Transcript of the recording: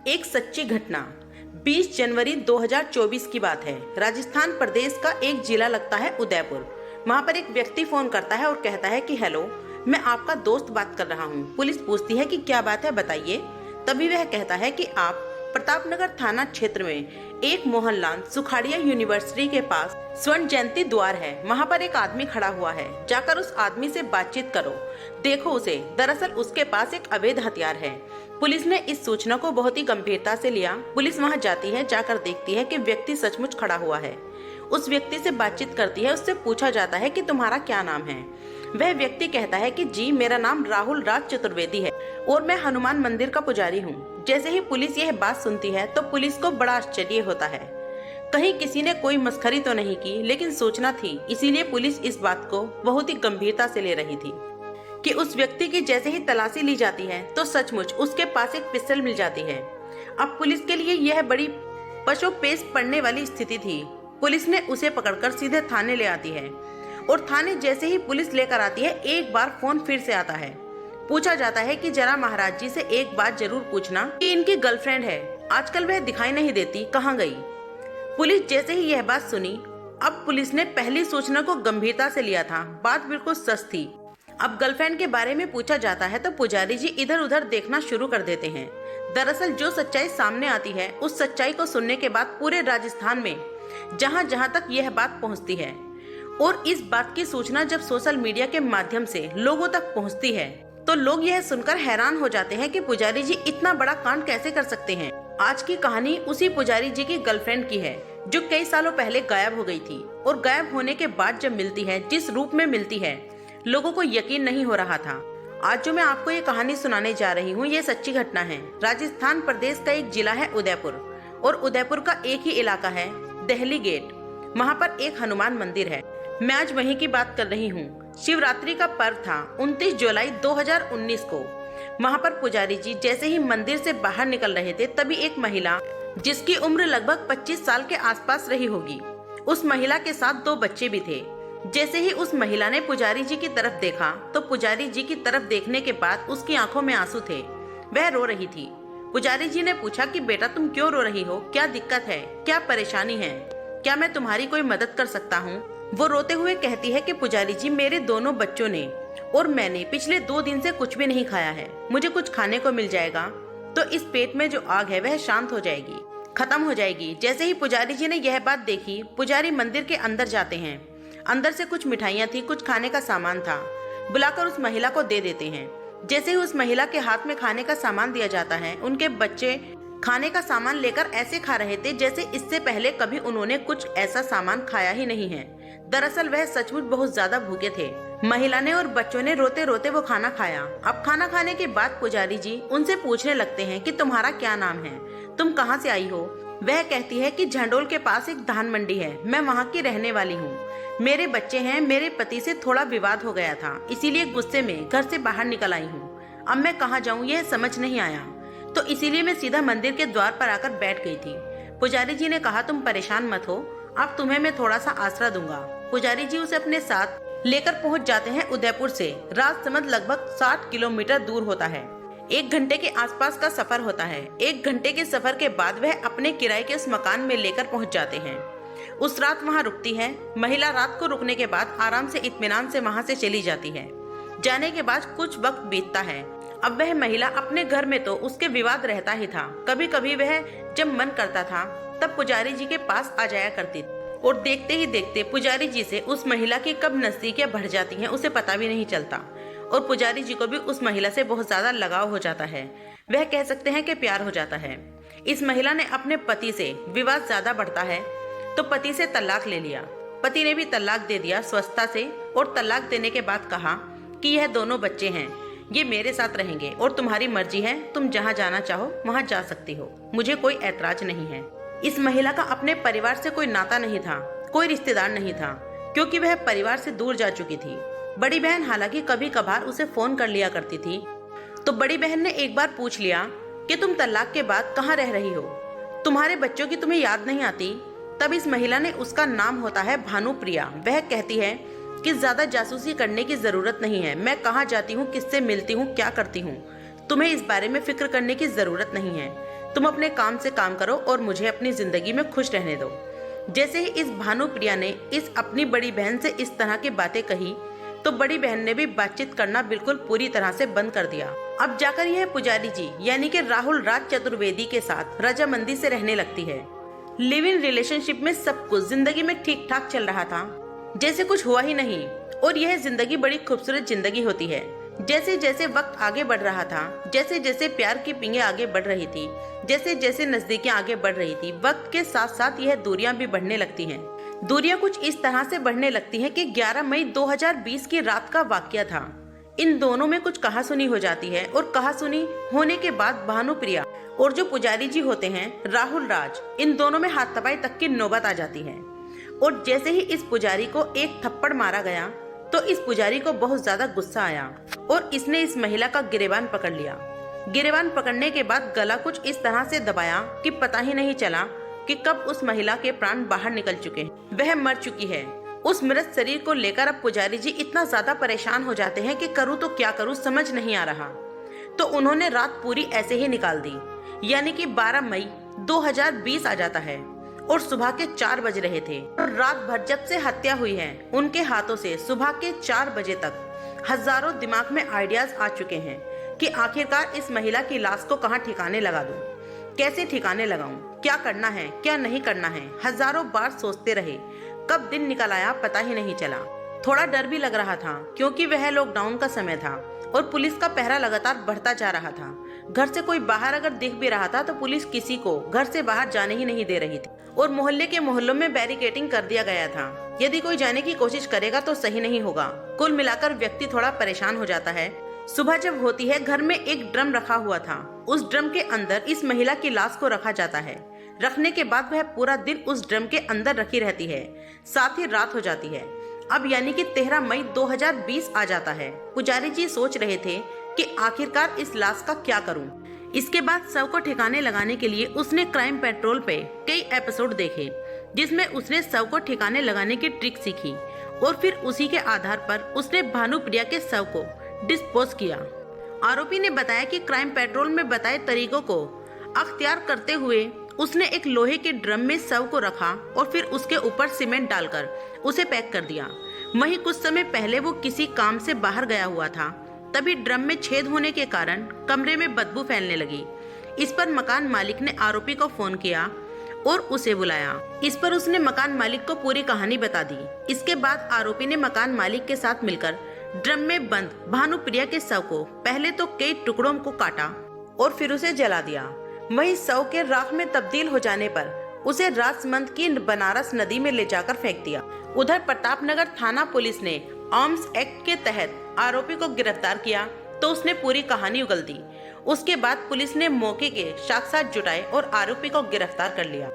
एक सच्ची घटना 20 जनवरी 2024 की बात है। राजस्थान प्रदेश का एक जिला लगता है उदयपुर। वहाँ पर एक व्यक्ति फोन करता है और कहता है कि हेलो, मैं आपका दोस्त बात कर रहा हूँ। पुलिस पूछती है कि क्या बात है, बताइए। तभी वह कहता है कि आप प्रतापनगर थाना क्षेत्र में एक मोहनलाल सुखाड़िया यूनिवर्सिटी के पास स्वर्ण जयंती द्वार है, वहाँ पर एक आदमी खड़ा हुआ है, जाकर उस आदमी से बातचीत करो, देखो उसे, दरअसल उसके पास एक अवैध हथियार है। पुलिस ने इस सूचना को बहुत ही गंभीरता से लिया। पुलिस वहां जाती है, जाकर देखती है कि व्यक्ति सचमुच खड़ा हुआ है। उस व्यक्ति से बातचीत करती है, उससे पूछा जाता है कि तुम्हारा क्या नाम है। वह व्यक्ति कहता है कि जी, मेरा नाम राहुल राज चतुर्वेदी है और मैं हनुमान मंदिर का पुजारी हूँ। जैसे ही पुलिस यह बात सुनती है तो पुलिस को बड़ा आश्चर्य होता है। कहीं किसी ने कोई मस्खरी तो नहीं की, लेकिन सूचना थी, इसीलिए पुलिस इस बात को बहुत ही गंभीरता से ले रही थी कि उस व्यक्ति की जैसे ही तलाशी ली जाती है तो सचमुच उसके पास एक पिस्टल मिल जाती है। अब पुलिस के लिए यह बड़ी पशोपेश पड़ने वाली स्थिति थी। पुलिस ने उसे पकड़कर सीधे थाने ले आती है और थाने जैसे ही पुलिस लेकर आती है, एक बार फोन फिर से आता है। पूछा जाता है कि जरा महाराज जी से एक बात जरूर पूछना कि इनकी गर्लफ्रेंड है, आजकल वह दिखाई नहीं देती, कहाँ गई। पुलिस जैसे ही यह बात सुनी, अब पुलिस ने पहली सूचना को गंभीरता से लिया था, बात बिल्कुल सच थी। अब गर्लफ्रेंड के बारे में पूछा जाता है तो पुजारी जी इधर उधर देखना शुरू कर देते हैं। दरअसल जो सच्चाई सामने आती है, उस सच्चाई को सुनने के बाद पूरे राजस्थान में जहां जहां तक यह बात पहुंचती है और इस बात की सूचना जब सोशल मीडिया के माध्यम से लोगों तक पहुंचती है तो लोग यह सुनकर हैरान हो जाते हैं कि पुजारी जी इतना बड़ा कांड कैसे कर सकते हैं। आज की कहानी उसी पुजारी जी की गर्लफ्रेंड की है, जो कई सालों पहले गायब हो गई थी और गायब होने के बाद जब मिलती है, जिस रूप में मिलती है, लोगों को यकीन नहीं हो रहा था। आज जो मैं आपको ये कहानी सुनाने जा रही हूँ, ये सच्ची घटना है। राजस्थान प्रदेश का एक जिला है उदयपुर और उदयपुर का एक ही इलाका है दहली गेट। वहाँ पर एक हनुमान मंदिर है। मैं आज वहीं की बात कर रही हूँ। शिवरात्रि का पर्व था 29 जुलाई 2019 को। वहाँ पर पुजारी जी जैसे ही मंदिर से बाहर निकल रहे थे, तभी एक महिला जिसकी उम्र लगभग 25 साल के आसपास रही होगी, उस महिला के साथ 2 बच्चे भी थे। जैसे ही उस महिला ने पुजारी जी की तरफ देखा तो पुजारी जी की तरफ देखने के बाद उसकी आंखों में आंसू थे, वह रो रही थी। पुजारी जी ने पूछा कि बेटा, तुम क्यों रो रही हो, क्या दिक्कत है, क्या परेशानी है, क्या मैं तुम्हारी कोई मदद कर सकता हूँ। वो रोते हुए कहती है कि पुजारी जी, मेरे दोनों बच्चों ने और मैंने पिछले 2 दिन से कुछ भी नहीं खाया है, मुझे कुछ खाने को मिल जाएगा तो इस पेट में जो आग है वह शांत हो जाएगी, खत्म हो जाएगी। जैसे ही पुजारी जी ने यह बात देखी, पुजारी मंदिर के अंदर जाते हैं। अंदर से कुछ मिठाइयाँ थी, कुछ खाने का सामान था, बुलाकर उस महिला को दे देते हैं। जैसे ही उस महिला के हाथ में खाने का सामान दिया जाता है, उनके बच्चे खाने का सामान लेकर ऐसे खा रहे थे जैसे इससे पहले कभी उन्होंने कुछ ऐसा सामान खाया ही नहीं है। दरअसल वह सचमुच बहुत ज्यादा भूखे थे। महिला ने और बच्चों ने रोते रोते वो खाना खाया। अब खाना खाने के बाद पुजारी जी उनसे पूछने लगते हैं कि तुम्हारा क्या नाम है, तुम कहाँ से आई हो। वह कहती है कि झंडोल के पास एक धान मंडी है, मैं वहाँ की रहने वाली हूँ। मेरे बच्चे हैं, मेरे पति से थोड़ा विवाद हो गया था, इसीलिए गुस्से में घर से बाहर निकल आई हूँ। अब मैं कहाँ जाऊँ यह समझ नहीं आया, तो इसीलिए मैं सीधा मंदिर के द्वार पर आकर बैठ गई थी। पुजारी जी ने कहा, तुम परेशान मत हो, अब तुम्हें मैं थोड़ा सा आसरा दूंगा। पुजारी जी उसे अपने साथ लेकर पहुँच जाते हैं उदयपुर से। राजसमंद लगभग 60 किलोमीटर दूर होता है। 1 घंटे के आसपास का सफर होता है। 1 घंटे के सफर के बाद वह अपने किराए के उस मकान में लेकर पहुँच जाते हैं। उस रात वहाँ रुकती है। महिला रात को रुकने के बाद आराम से इत्मीनान से वहाँ से चली जाती है। जाने के बाद कुछ वक्त बीतता है। अब वह महिला अपने घर में तो उसके विवाद रहता ही था, कभी कभी वह जब मन करता था तब पुजारी जी के पास आ जाया करती और देखते ही देखते पुजारी जी से उस महिला की कब नजदीकियां बढ़ जाती हैं उसे पता भी नहीं चलता और पुजारी जी को भी उस महिला से बहुत ज्यादा लगाव हो जाता है। वह कह सकते हैं कि प्यार हो जाता है। इस महिला ने अपने पति से विवाद ज्यादा बढ़ता है तो पति से तलाक ले लिया। पति ने भी तलाक दे दिया स्वस्थता से और तलाक देने के बाद कहा कि यह दोनों बच्चे हैं, ये मेरे साथ रहेंगे और तुम्हारी मर्जी है, तुम जहाँ जाना चाहो वहाँ जा सकती हो, मुझे कोई ऐतराज नहीं है। इस महिला का अपने परिवार से कोई नाता नहीं था, कोई रिश्तेदार नहीं था, क्योंकि वह परिवार से दूर जा चुकी थी। बड़ी बहन हालांकि कभी कभार उसे फोन कर लिया करती थी, तो बड़ी बहन ने एक बार पूछ लिया कि तुम तलाक के बाद कहाँ रह रही हो, तुम्हारे बच्चों की तुम्हें याद नहीं आती। तब इस महिला ने, उसका नाम होता है भानुप्रिया, वह कहती है कि ज्यादा जासूसी करने की जरूरत नहीं है, मैं कहाँ जाती हूँ, किससे मिलती हूँ, क्या करती हूँ, तुम्हें इस बारे में फिक्र करने की जरूरत नहीं है। तुम अपने काम से काम करो और मुझे अपनी जिंदगी में खुश रहने दो। जैसे ही इस भानुप्रिया ने इस अपनी बड़ी बहन से इस तरह की बातें कही तो बड़ी बहन ने भी बातचीत करना बिल्कुल पूरी तरह से बंद कर दिया। अब जाकर यह पुजारी जी यानी कि राहुल राज चतुर्वेदी के साथ रजामंदी से रहने लगती है। लिव इन रिलेशनशिप में सब कुछ जिंदगी में ठीक ठाक चल रहा था, जैसे कुछ हुआ ही नहीं, और यह जिंदगी बड़ी खूबसूरत जिंदगी होती है। जैसे जैसे वक्त आगे बढ़ रहा था, जैसे जैसे प्यार की पींगे आगे बढ़ रही थी, जैसे जैसे नजदीकियां आगे बढ़ रही थी, वक्त के साथ साथ यह दूरियां भी बढ़ने लगती हैं। दूरियां कुछ इस तरह से बढ़ने लगती हैं कि 11 मई 2020 की रात का वाकया था। इन दोनों में कुछ कहासुनी हो जाती है और कहासुनी होने के बाद भानुप्रिया और जो पुजारी जी होते हैं राहुल राज, इन दोनों में हाथापाई तक की नौबत आ जाती है। और जैसे ही इस पुजारी को एक थप्पड़ मारा गया तो इस पुजारी को बहुत ज्यादा गुस्सा आया और इसने इस महिला का गिरेबान पकड़ लिया। गिरेबान पकड़ने के बाद गला कुछ इस तरह से दबाया कि पता ही नहीं चला कि कब उस महिला के प्राण बाहर निकल चुके हैं। वह मर चुकी है। उस मृत शरीर को लेकर अब पुजारी जी इतना ज्यादा परेशान हो जाते हैं कि करूँ तो क्या करूँ समझ नहीं आ रहा। तो उन्होंने रात पूरी ऐसे ही निकाल दी, यानी कि 12 मई 2020 आ जाता है और सुबह के 4 बज रहे थे। और रात भर जब से हत्या हुई है उनके हाथों से सुबह के 4 बजे तक हजारों दिमाग में आइडियाज आ चुके हैं कि आखिरकार इस महिला की लाश को कहाँ ठिकाने लगा दूं, कैसे ठिकाने लगाऊं, क्या करना है क्या नहीं करना है। हजारों बार सोचते रहे, कब दिन निकल आया पता ही नहीं चला। थोड़ा डर भी लग रहा था क्योंकि वह लॉकडाउन का समय था और पुलिस का पहरा लगातार बढ़ता जा रहा था। घर से कोई बाहर अगर दिख भी रहा था तो पुलिस किसी को घर से बाहर जाने ही नहीं दे रही थी और मोहल्ले के मोहल्लों में बैरिकेडिंग कर दिया गया था। यदि कोई जाने की कोशिश करेगा तो सही नहीं होगा। कुल मिलाकर व्यक्ति थोड़ा परेशान हो जाता है। सुबह जब होती है घर में एक ड्रम रखा हुआ था, उस ड्रम के अंदर इस महिला की लाश को रखा जाता है। रखने के बाद वह पूरा दिन उस ड्रम के अंदर रखी रहती है, साथ ही रात हो जाती है। अब यानी कि 13 मई 2020 आ जाता है। पुजारी जी सोच रहे थे कि आखिरकार इस लाश का क्या करूं। इसके बाद शव को ठिकाने लगाने के लिए उसने क्राइम पेट्रोल पे कई एपिसोड देखे जिसमें उसने शव को ठिकाने लगाने की ट्रिक सीखी और फिर उसी के आधार पर उसने भानुप्रिया के शव को डिस्पोज किया। आरोपी ने बताया कि क्राइम पेट्रोल में बताए तरीकों को अख्तियार करते हुए उसने एक लोहे के ड्रम में शव को रखा और फिर उसके ऊपर सीमेंट डालकर उसे पैक कर दिया। वहीं कुछ समय पहले वो किसी काम से बाहर गया हुआ था, तभी ड्रम में छेद होने के कारण कमरे में बदबू फैलने लगी। इस पर मकान मालिक ने आरोपी को फोन किया और उसे बुलाया। इस पर उसने मकान मालिक को पूरी कहानी बता दी। इसके बाद आरोपी ने मकान मालिक के साथ मिलकर ड्रम में बंद भानुप्रिया के शव को पहले तो कई टुकड़ों को काटा और फिर उसे जला दिया। वहीं शव के राख में तब्दील हो जाने पर उसे राजमंद की बनारस नदी में ले जाकर फेंक दिया। उधर प्रतापनगर थाना पुलिस ने आर्म्स एक्ट के तहत आरोपी को गिरफ्तार किया तो उसने पूरी कहानी उगल दी। उसके बाद पुलिस ने मौके के साक्ष्य जुटाए और आरोपी को गिरफ्तार कर लिया।